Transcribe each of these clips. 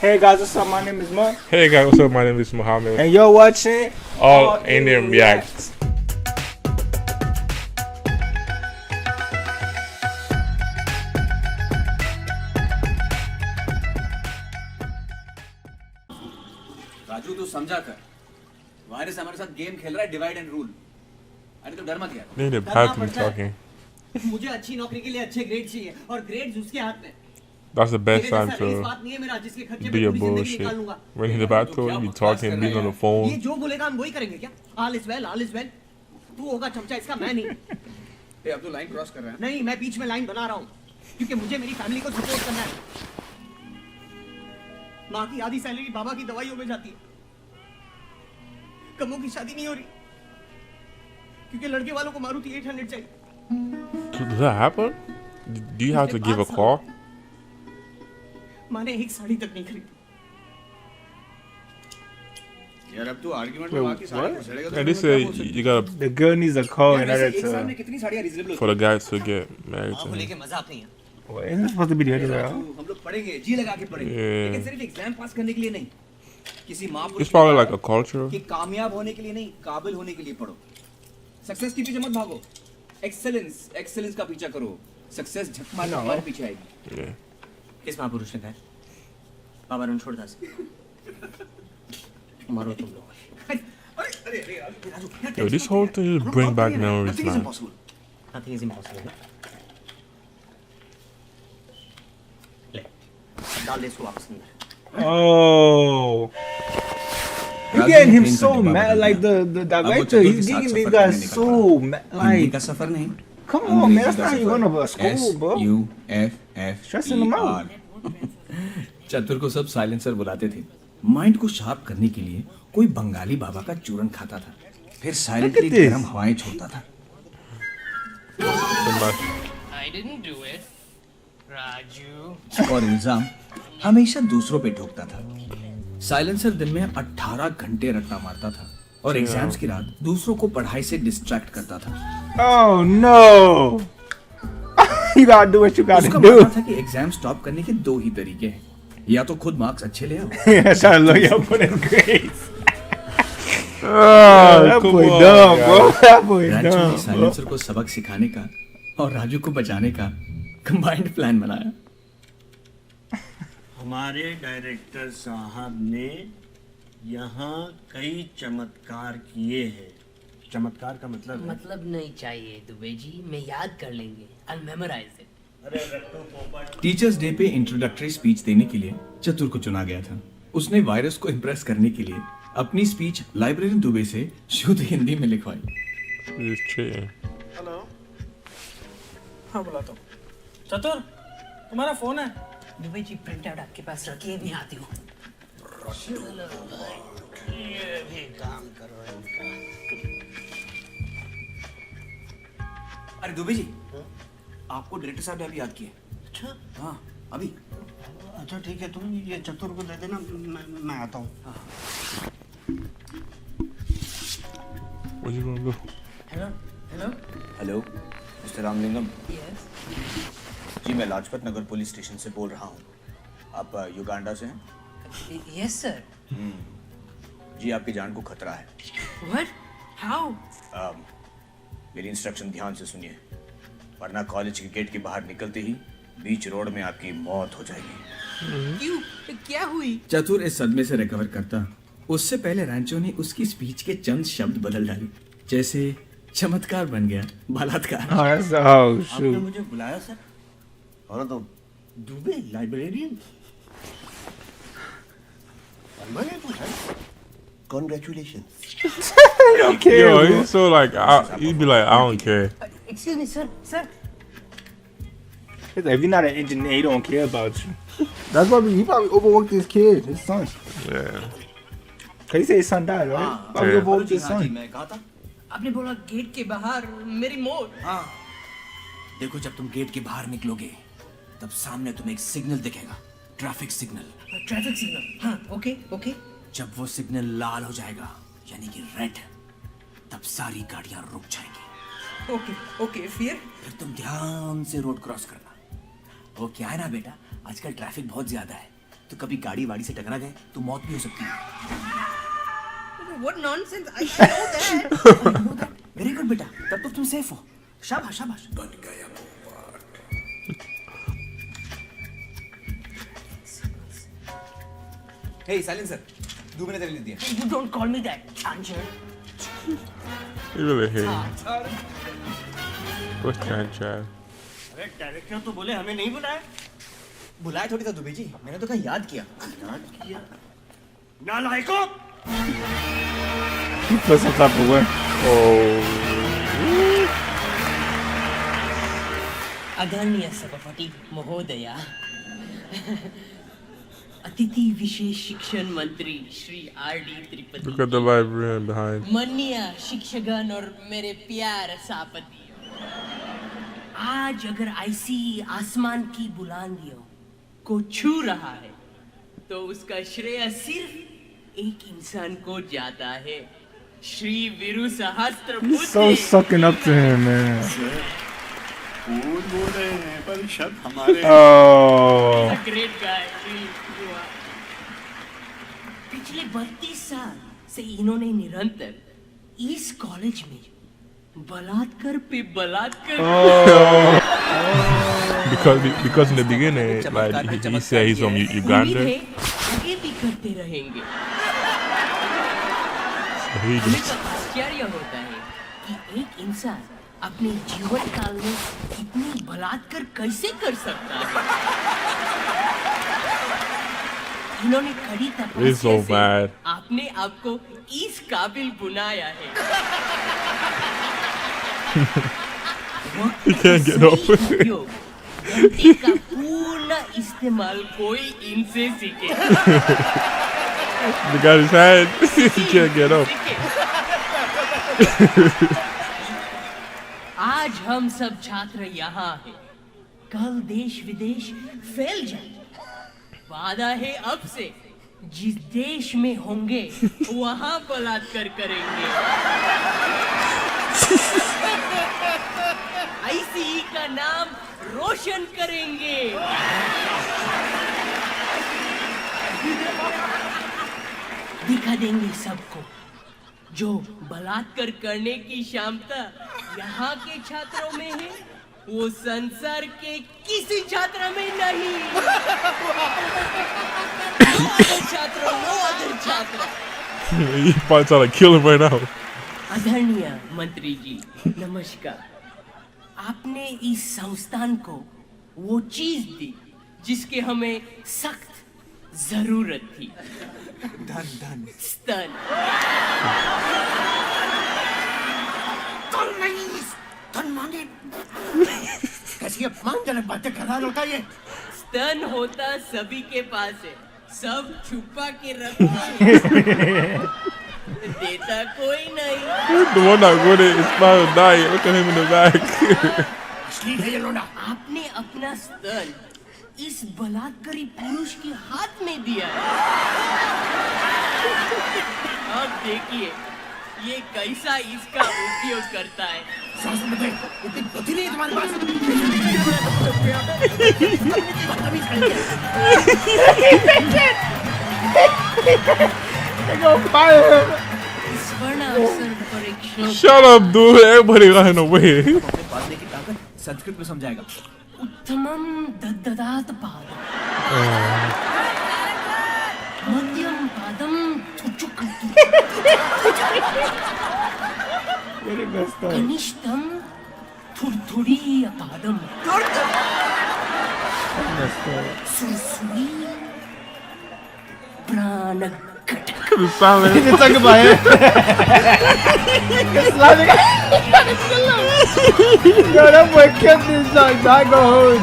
Hey guys, what's up? My name is Mark. Hey guys, what's up? My name is Mohammed. And you're watching All Indian Reacts. Raju तू समझा कर virus हमारे साथ game खेल रहा है डिवाइड एंड रूल अरे तो डर मत यार Need a pattern talking. मुझे अच्छी नौकरी के लिए अच्छे ग्रेड चाहिए और ग्रेड्स उसके हाथ में That's the best मेरे time जैसा रईस to बात नहीं है मेरा जिसके खर्चे do पे your पूरी जिंदगी bullshit. निकाल लूंगा When in the bathroom, you be talking, being on the ये phone. जो बोलेगा हम वही करेंगे क्या ऑल इज वेल तू होगा चमचा इसका मैं नहीं ए अब तो लाइन क्रॉस कर रहा है नहीं मैं बीच में लाइन बना रहा हूँ क्योंकि मुझे मेरी फैमिली को सपोर्ट करना है माँ की आधी सैलरी बाबा की दवाइयों में जाती है कमों की शादी नहीं हो रही क्योंकि लड़के वालों को मारुति 800 चाहिए Does that happen? Do you have to give a call? माँ ने एक साड़ी तक नहीं खरीदी यार अब तू आर्गुमेंट में बाकी सारे घुसेड़ेगा तो And they say you gotta The girl needs a call in order एक साल में to. कितनी साड़ियां reasonable for the guy to get married माँ to को him. लेके मजाक नहीं है Well, isn't it supposed to be the other way around? हम लोग पढ़ेंगे जी लगा के पढ़ेंगे Yeah. लेकिन सिर्फ एग्जाम पास करने के लिए नहीं किसी माँ It's probably like a culture. कि कामयाब होने के लिए नहीं काबिल होने के लिए पढ़ो सक्सेस के पीछे मत भागो एक्सेलेंस का पीछा करो सक्सेस झक मार के तुम्हारे पीछे आएगी Yeah. किस महापुरुष ने कहा बाबा ने छोड़ दास मारो तुम लोग Yo, this whole thing just bring back memories, man. Nothing is impossible. ले डाल दे इसको वापस अंदर Oh. You're getting him so mad. Like the director, he's getting these guys so mad. Hindi का Like, सफर नहीं come on, man. That's not even going to school, bro. SUFF Stressing them out. चतुर को सब साइलेंसर बुलाते थे mind को sharp करने के लिए कोई बंगाली बाबा का चूरन खाता था फिर साइलेंटली Look at this. गरम हवाएं छोड़ता था Somebody- I didn't do it. Raju. और इल्जाम हमेशा दूसरों पे ठोकता था साइलेंसर दिन में 18 घंटे रट्टा मारता था और एग्जाम्स की रात दूसरों को पढ़ाई से डिस्ट्रैक्ट करता था Oh, no. You got to do what you got उसका to do. मानना था कि एग्जाम स्टॉप करने के दो ही तरीके हैं या तो खुद मार्क्स अच्छे ले आओ Yeah, trying to look you up on his grades. Oh, That come boy on, dumb, guys. bro. That boy रैंचो ने dumb, bro. साइलेंसर को सबक सिखाने का और राजू को बचाने का कंबाइंड प्लान बनाया हमारे डायरेक्टर साहब ने यहाँ कई चमत्कार किए हैं चमत्कार का मतलब है मतलब नहीं चाहिए दुबे जी मैं याद कर लेंगे I'll memorize it. अरे रट्टू पोपट टीचर्स डे पे इंट्रोडक्टरी स्पीच देने के लिए चतुर को चुना गया था उसने वायरस को इम्प्रेस करने के लिए अपनी स्पीच लाइब्रेरी दुबे से शुद्ध हिंदी में लिखवाई Just cheating. हेलो हाँ बुलाता हूँ चतुर तुम्हारा फोन है दुबे जी प्रिंट आउट आपके पास रखिए मैं आती हूँ ये भी काम करो इनका अरे दुबे जी आपको डायरेक्टर साहब ने अभी याद किया अच्छा हाँ अभी अच्छा ठीक है तुम ये चतुर को दे देना मैं आता हूँ Where you gonna go? Hello hello hello mister Ramalingam yes ji मैं लाजपत नगर पुलिस स्टेशन से बोल रहा हूँ आप युगांडा से हैं यस सर जी आपकी जान को खतरा है व्हाट हाउ मेरी इंस्ट्रक्शन ध्यान से सुनिए वरना कॉलेज के गेट के बाहर निकलते ही बीच रोड में आपकी मौत हो जाएगी क्यों क्या हुई चतुर इस सदमे से रिकवर करता उससे पहले रैंचो ने उसकी स्पीच के चंद शब्द बदल डाले जैसे चमत्कार बन गया बलात्कार Oh, that's oh आपने shoot. मुझे बुलाया सर और तो Dubey librarian Congratulations. don't care. Yo, bro. he's so like, he'd be like, I don't care. Excuse me sir sir He's like, if you're not an engineer, he don't care about you. That's probably he probably overworked his kid, his son. Yeah. Cause he said his son died, right? Probably Yeah. overworked his son. मैं कहा था आपने बोला gate के बाहर मेरी मौत हाँ देखो जब तुम गेट के बाहर निकलोगे तब सामने तुम्हें एक सिग्नल दिखेगा ट्रैफिक सिग्नल ट्रैफिक सिग्नल हाँ ओके ओके जब वो सिग्नल लाल हो जाएगा यानी कि रेड तब सारी गाड़ियां रुक जाएंगी ओके ओके फिर तुम ध्यान से रोड क्रॉस करना वो क्या है ना बेटा आजकल ट्रैफिक बहुत ज्यादा है तो कभी गाड़ी वाड़ी से टकरा गए तो मौत भी हो सकती है। What nonsense! I know that. Very good बेटा, तब तो तुम सेफ हो। शाबाश शाबाश। Hey, silencer. 2 minutes ले दिया। You don't call me that, Chanchan. You really hate. What's Chan? अरे डायरेक्टर तो बोले हमें नहीं बुलाया। बुलाया थोड़ी था दुबे जी, मैंने तो कहा याद किया। नालायकों! That's some type of way. आदरणीय सभापति महोदया, अतिथि विशेष शिक्षण मंत्री Shri R.D. Tripathi, Look at the librarian behind. माननीय शिक्षकगण और मेरे प्यारे सभापति, आज अगर ऐसी आसमान की बुलंदियों को छू रहा है तो उसका श्रेय सिर्फ एक इंसान को जाता है, Shri Veeru Sahasrabuddhe. So sucking up to him, man. कौन बोल रहे हैं पर शब्द हमारे Oh. Great guy. पिछले 32 साल से इन्होंने निरंतर इस कॉलेज में बलात्कार पे बलात्कार Because in the beginning, like he said he's from Uganda. उम्मीद है आगे भी करते रहेंगे। So he हमें just तो आश्चर्य होता है कि एक इंसान अपने जीवन काल में इतनी बलात्कार कैसे कर सकता है। इन्होंने कड़ी He's तपस्या so से mad. अपने आप को इस काबिल बनाया है। He can't get up. उपयोग, घंटी का पूर्ण इस्तेमाल कोई इनसे सीखे। Look at his hand. He can't get up. आज हम सब छात्र यहाँ हैं, कल देश विदेश फैल जाए। वादा है अब से जिस देश में होंगे वहाँ बलात्कार करेंगे। ICE का नाम रोशन करेंगे। दिखा देंगे सबको जो बलात्कार करने की क्षमता यहाँ के छात्रों में है, वो संसार के किसी छात्र में नहीं। No other छात्र। He probably trying to kill him right now. आदरणीय मंत्री जी, नमस्कार। आपने इस संस्थान को वो चीज दी जिसके हमें सख्त जरूरत थी। धन स्तन। कैसी अपमानजनक बातें कर रहा होता ये। स्तन होता सभी के पास है, सब छुपा के रखते हैं। देता कोई नहीं। The one that got it is about to die. Look at him in the back. असली है ये लोना। आपने अपना स्तन इस बलात्कारी पुरुष के हाथ में दिया है। अब देखिए ये कैसा इसका उपयोग करता है। सांस में दे, इतनी बुद्धि नहीं है तुम्हारे पास। स्वर्ण अवसर पर एक शोक Shut up, dude. Everybody running away. बांधने की ताकत संस्कृत में समझाएगा। उत्तमम दददात पाद मध्यम पादम थुचुक कनिष्ठम थुरथुरी पादम सुरसुरी प्राण The silence. He's talking about him. Yo, that boy killed this dog. Dog go hold.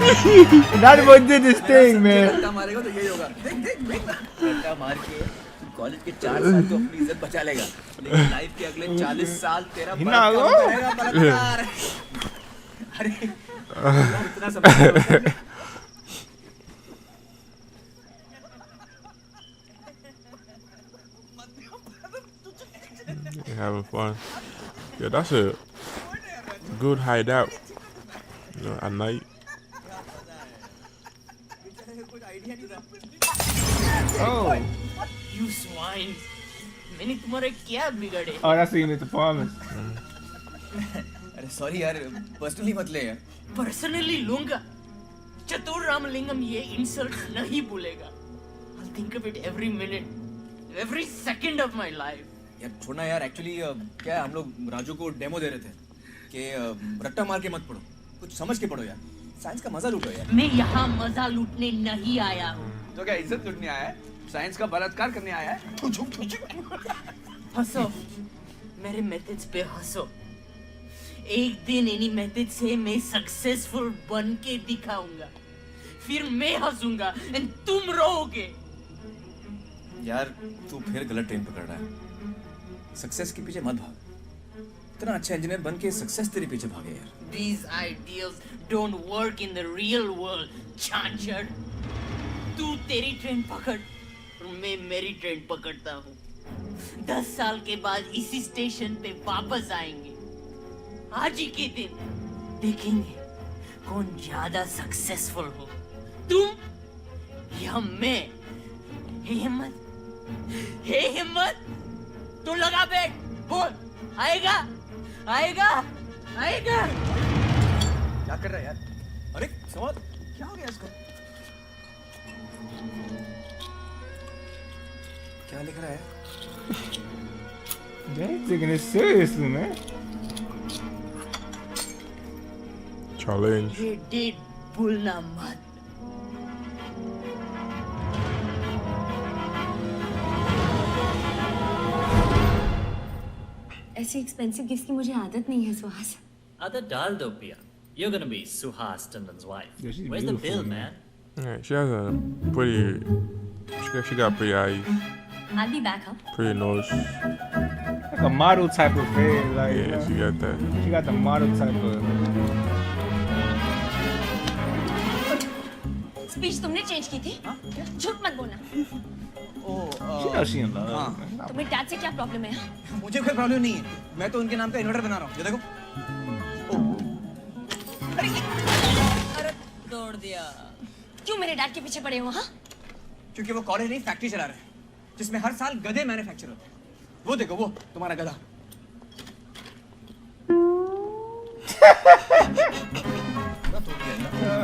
That boy did this thing, man. रट्टा मारेगा तो यही होगा। देख रट्टा मार के कॉलेज के 4 साल तो अपनी इज्जत बचा लेगा, लेकिन लाइफ के अगले 40 साल तेरा हिना लो। बलात्कार करेगा, बलात्कार। अरे इतना सब They're having fun. Yeah, that's a good hideout. You know, at night. कुछ आइडिया नहीं था। Oh. You swine. मैंने तुम्हारे क्या बिगड़े? Oh, that's the unit performance. अरे सॉरी यार, पर्सनली मत ले यार. पर्सनली लूंगा. चतुर रामलिंगम ये इंसल्ट नहीं भूलेगा. I'll think of it every minute, every second of my life. यार छोड़ना यार, एक्चुअली क्या है, हम लोग राजू को डेमो दे रहे थे कि रट्टा मार के मत पढ़ो, कुछ समझ के पढ़ो यार, साइंस का मजा लूटो यार. मैं यहाँ मजा लूटने नहीं आया हूँ. तो क्या इज्जत लूटने आया है? साइंस का बलात्कार करने आया है? हंसो, मेरे मेथड्स पे हंसो. एक दिन इन्हीं मेथड से मैं सक्सेसफुल बन के दिखाऊंगा. फिर मैं हंसूंगा एंड तुम रोओगे. यार तू फिर गलत ट्रेन पकड़ रहा है. सक्सेस के पीछे मत भाग. इतना अच्छा इंजीनियर बन के सक्सेस तेरे पीछे भागे यार. These ideas don't work in the real world, Chanchad. तू तेरी ट्रेन पकड़ और मैं मेरी ट्रेन पकड़ता हूँ. 10 साल के बाद इसी स्टेशन पे वापस आएंगे. आज ही के दिन देखेंगे कौन ज्यादा सक्सेसफुल हो, तुम या मैं. हे हिम्मत, हे हिम्मत, तू लगा बैठ. बोल, आएगा, आएगा, आएगा. क्या कर रहा है यार? अरे सवाल क्या हो गया इसको? क्या लिख रहा है? They're taking it seriously, man. Challenge. ये डेट भूलना मत. ऐसी एक्सपेंसिव गिफ्ट की मुझे आदत नहीं है सुहास. Other डाल दो पिया. You're gonna be Suhas Tandon's wife. Yeah, she's Where's the beautiful, bill, man. man? Yeah, she has a pretty. She got pretty eyes, I'll be back, huh? pretty nose. Like a model type of face. Like, you Yeah, know, she got that. she got the model type of. Speech तुमने change की थी? झूठ मत बोलना. She knows she in love. हाँ. man. तुम्हें dad से क्या प्रॉब्लम है? मुझे कोई प्रॉब्लम नहीं है. मैं तो उनके नाम का इन्वर्टर बना रहा हूँ. ये देखो. अरे तोड़ दिया. क्यों मेरे डैड के पीछे पड़े हो? हाँ, क्योंकि वो कॉलेज नहीं फैक्ट्री चला रहे हैं, जिसमें हर साल गधे मैन्युफैक्चर होते हैं. वो देखो, वो तुम्हारा गधा.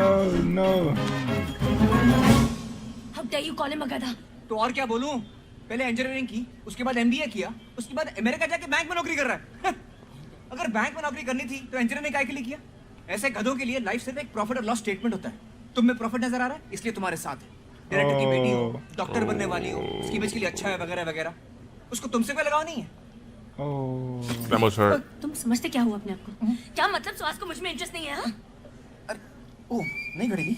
Oh no. how dare you call him a गधा? तो और क्या बोलूं? पहले इंजीनियरिंग की, उसके बाद एमबीए किया, उसके बाद अमेरिका जाके बैंक में नौकरी कर रहा है. अगर बैंक में नौकरी करनी थी तो इंजीनियरिंग काहे के लिए किया? ऐसे गधों के लिए लाइफ सिर्फ एक प्रॉफिट और लॉस स्टेटमेंट होता है. तुम में प्रॉफिट नजर आ रहा है, इसलिए तुम्हारे साथ है. डायरेक्टर की बेटी हो, डॉक्टर बनने वाली हो, उसकी इमेज के लिए अच्छा है वगैरह वगैरह. उसको तुमसे कोई लगाव नहीं है. Oh. That must hurt. तुम समझते क्या हो अपने आप को? क्या मतलब सुहास को मुझ में इंटरेस्ट नहीं है? हाँ? अरे ओह, नहीं घड़ेगी.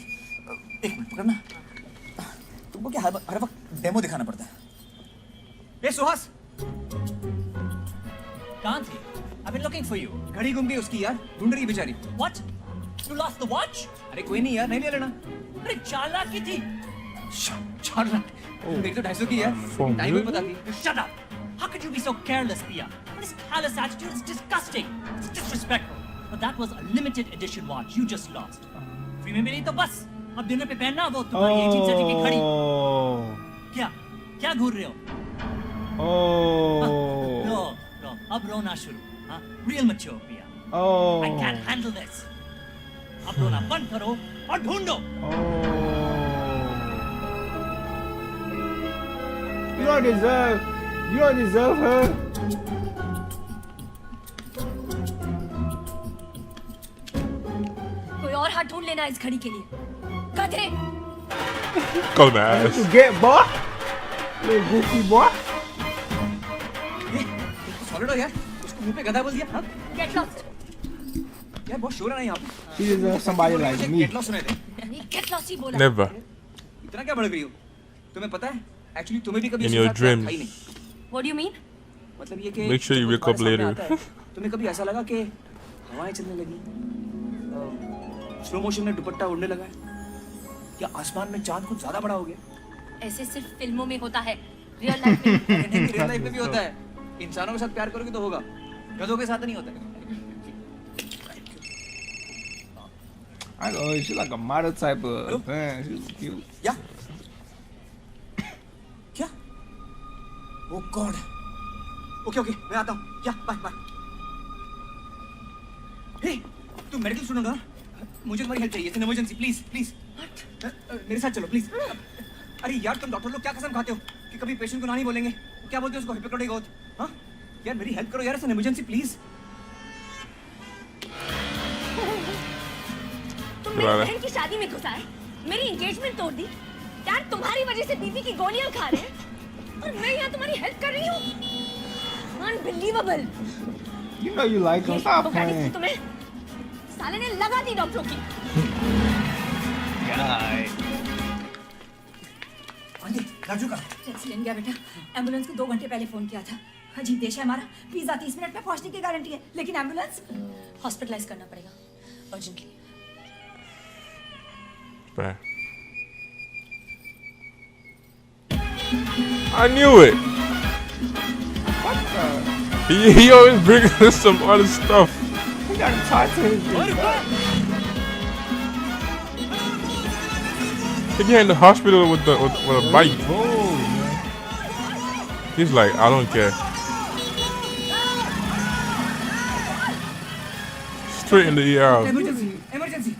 एक मिनट पकड़ना. तुमको क्या हर वक्त डेमो दिखाना पड़ता है? ए सुहास, कहाँ थे? I've been looking for you. घड़ी गुम गई उसकी यार, ढूंढ रही बेचारी. What? You lost the watch? अरे कोई नहीं यार, नहीं ले लेना. अरे 4 लाख की थी. 4 लाख. मेरी तो 250 की यार. For टाइम भी me? पता थी. Shut up. How could you be so careless, Pia? This callous attitude is disgusting. It's disrespectful. But that was a limited edition watch you just lost. Free में मिली तो बस. अब डिनर पे पहनना वो तुम्हारी 18th century की घड़ी. Oh. क्या घूर रहे हो? Oh. रो, अब रोना शुरू. हाँ, real mature, Pia. Oh. I can't handle this. अब रोना बंद करो और ढूंढो. Oh. You don't deserve her. कोई और हाथ ढूंढ लेना इस घड़ी के लिए. गधे. Go the ass. You get boy? Little goofy boy. Solid हो यार. उसको मुंह पे गधा बोल दिया. हाँ? Get lost. यार बहुत शोर है ना यहाँ पे. She deserves somebody like me. Get lost सुने थे. नहीं, get lost ही बोला. Never. इतना क्या भड़क रही हो? तुम्हें पता है? एक्चुअली तुम्हें भी कभी In इसके your साथ प्यार dreams. था ही नहीं. What do you mean? मतलब ये कि Make sure you जब wake up तुम्हारे सामने later. आता है, तुम्हें कभी ऐसा लगा कि हवाएं चलने लगी, स्लो मोशन में दुपट्टा उड़ने लगा है, या आसमान में चांद कुछ ज्यादा बड़ा हो गया? ऐसे सिर्फ फिल्मों में होता है. रियल लाइफ में नहीं, रियल लाइफ में भी होता है. इंसानों के साथ प्यार करोगे तो होगा, गधों के साथ नहीं होता. I know she's like a model type of man. She's cute. या Oh God. Okay, okay, मैं आता हूँ. Yeah, bye, bye. Hey, तुम मेडिकल स्टूडेंट हो ना? मुझे तुम्हारी हेल्प चाहिए. It's an emergency, please, please. मेरे साथ चलो, please. अरे यार, तुम डॉक्टर लोग क्या कसम खाते हो कि कभी पेशेंट को ना नहीं बोलेंगे? क्या बोलते हो उसको? Hippocratic oath. हाँ? यार मेरी हेल्प करो यार. It's an emergency, please. तुम मेरी बहन की शादी में घुसा है, मेरी एंगेजमेंट तोड़ दी. यार तुम्हारी वजह से बीवी की गोलियां खा रहे हैं और मैं यहाँ तुम्हारी हेल्प कर रही हूँ. Unbelievable. You know you like him. Stop playing. तुम्हें साले ने लगा दी डॉक्टरों की. राजू का एक्सीडेंट गया बेटा. एम्बुलेंस को 2 घंटे पहले फोन किया था. अजीब देश है हमारा. वीजा 30 मिनट में पहुंचने की गारंटी है, लेकिन एम्बुलेंस हॉस्पिटलाइज करना पड़ेगा urgently. Bad. I knew it. He always brings us some other stuff. He gotta talk to his bitch. He get in the hospital with a bike. Oh, man. He's like, I don't care. Straight in the ER. Emergency, emergency.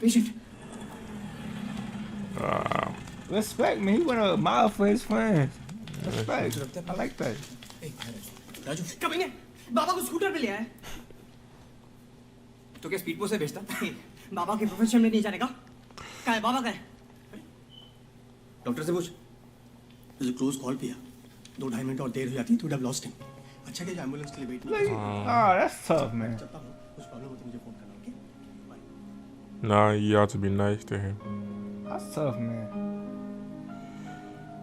Patient. Respect, man. He went a mile for his friends. Respect. I like that. Raju कभी ने बाबा को scooter पे ले आया. तो क्या speed post से भेजता? बाबा के प्रोफेशन में नहीं जाने का. कहाँ है बाबा? कहाँ है? डॉक्टर से पूछ. There's a close call किया. 2-2.5 मिनट और देर हो जाती तो would have lost him. अच्छा कि एम्बुलेंस के लिए वेट नहीं. Oh, that's tough, man. चलता हूँ. कुछ प्रॉब्लम हो तो मुझे फोन करना. Okay? Nah, you ought to be nice to him. That's tough, man.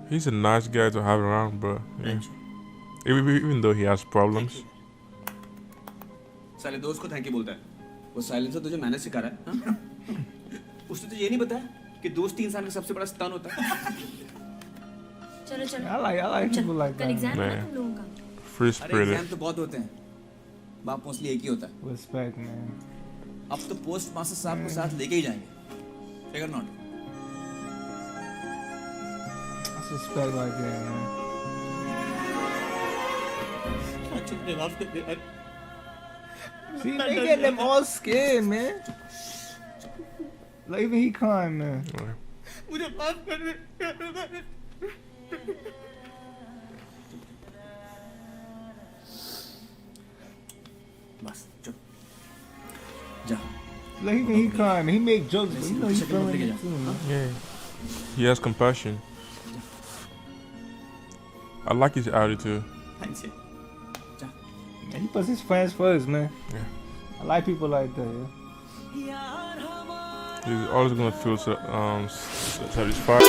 He's a nice guy to have around, bro. Yeah. Even though he has problems. साले दोस्त को थैंक यू बोलता है. वो साइलेंसर तुझे मैंने सिखा रहा है. हाँ? उसने तुझे ये नहीं बताया कि दोस्त ही इंसान का सबसे बड़ा स्तान होता है. चलो चलो. I like people like कल that. एग्जाम है Man. तुम लोगों का. Free अरे spirited. एग्जाम तो बहुत होते हैं. बाप मोस्टली एक ही होता है. Respect, man. अब तो पोस्ट मास्टर साहब को साथ लेके ही जाएंगे. Figure not. That's respect like that, man. See, they get them all scared, man. Like even he crying, man. मुझे माफ कर दे. बस चुप. जा. Like even he crying, man. He make jokes, but you know he's feeling it too, man. Yeah. He has compassion. I like his attitude. Thanks. जा. And he puts his friends first, man. Yeah. I like people like that, yeah. He's always gonna feel satisfied.